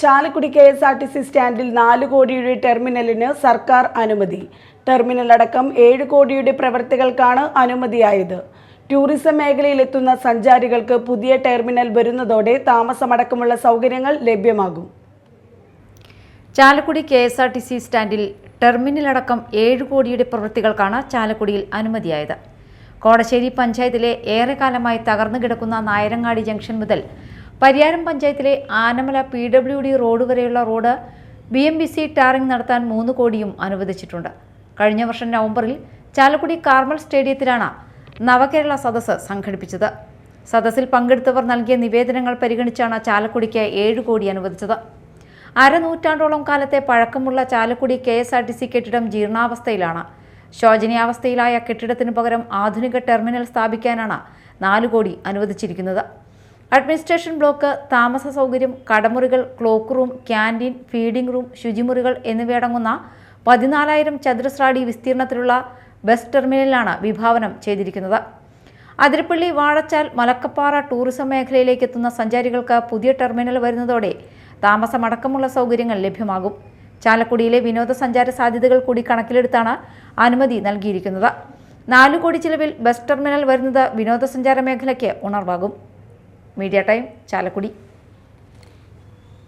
Chalakudy KSRTC സ്റ്റാൻഡിൽ 4 കോടിയുടെ ടെർമിനലിന് സർക്കാർ അനുമതി. ടെർമിനൽ അടക്കം 7 കോടിയുടെ പ്രവൃത്തികൾക്കാണ് അനുമതിയായത്. ടൂറിസം മേഖലയിലെത്തുന്ന സഞ്ചാരികൾക്ക് പുതിയ ടെർമിനൽ വരുന്നതോടെ താമസമടക്കമുള്ള സൗകര്യങ്ങൾ ലഭ്യമാകും. ചാലക്കുടി KSRTC സ്റ്റാൻഡിൽ ടെർമിനലടക്കം 7 കോടിയുടെ പ്രവൃത്തികൾക്കാണ് ചാലക്കുടിയിൽ അനുമതിയായത്. കോടശ്ശേരി പഞ്ചായത്തിലെ ഏറെക്കാലമായി തകർന്നു കിടക്കുന്ന നായരങ്ങാടി ജംഗ്ഷൻ മുതൽ പരിയാരം പഞ്ചായത്തിലെ ആനമല PWD റോഡ് വരെയുള്ള റോഡ് BMBC ടാറിംഗ് നടത്താൻ 3 കോടിയും അനുവദിച്ചിട്ടുണ്ട്. കഴിഞ്ഞ വർഷം നവംബറിൽ ചാലക്കുടി കാർമൽ സ്റ്റേഡിയത്തിലാണ് നവകേരള സദസ്സ് സംഘടിപ്പിച്ചത്. സദസ്സിൽ പങ്കെടുത്തവർ നൽകിയ നിവേദനങ്ങൾ പരിഗണിച്ചാണ് ചാലക്കുടിക്ക് 7 കോടി അനുവദിച്ചത്. അരനൂറ്റാണ്ടോളം കാലത്തെ പഴക്കമുള്ള ചാലക്കുടി KSRTC കെട്ടിടം ജീർണാവസ്ഥയിലാണ്. ശോചനീയാവസ്ഥയിലായ കെട്ടിടത്തിനു പകരം ആധുനിക ടെർമിനൽ സ്ഥാപിക്കാനാണ് 4 കോടി അനുവദിച്ചിരിക്കുന്നത്. അഡ്മിനിസ്ട്രേഷൻ ബ്ലോക്ക്, താമസ സൗകര്യം, കടമുറികൾ, clock room, canteen, feeding room, ശുചിമുറികൾ എന്നിവയടങ്ങുന്ന 14,000 ചതുരശ്ര അടി വിസ്തീർണത്തിലുള്ള ബസ് ടെർമിനലാണ് വിഭാവനം ചെയ്തിരിക്കുന്നത്. അതിരപ്പള്ളി, വാഴച്ചാൽ, മലക്കപ്പാറ ടൂറിസം മേഖലയിലേക്ക് എത്തുന്ന സഞ്ചാരികൾക്ക് പുതിയ ടെർമിനൽ വരുന്നതോടെ താമസമടക്കമുള്ള സൗകര്യങ്ങൾ ലഭ്യമാകും. ചാലക്കുടിയിലെ വിനോദസഞ്ചാര സാധ്യതകൾ കൂടി കണക്കിലെടുത്താണ് അനുമതി നൽകിയിരിക്കുന്നത്. 4 കോടി ചിലവിൽ ബസ് ടെർമിനൽ വരുന്നത് വിനോദസഞ്ചാര മേഖലയ്ക്ക് ഉണർവാകും. Media time, Chalakudy.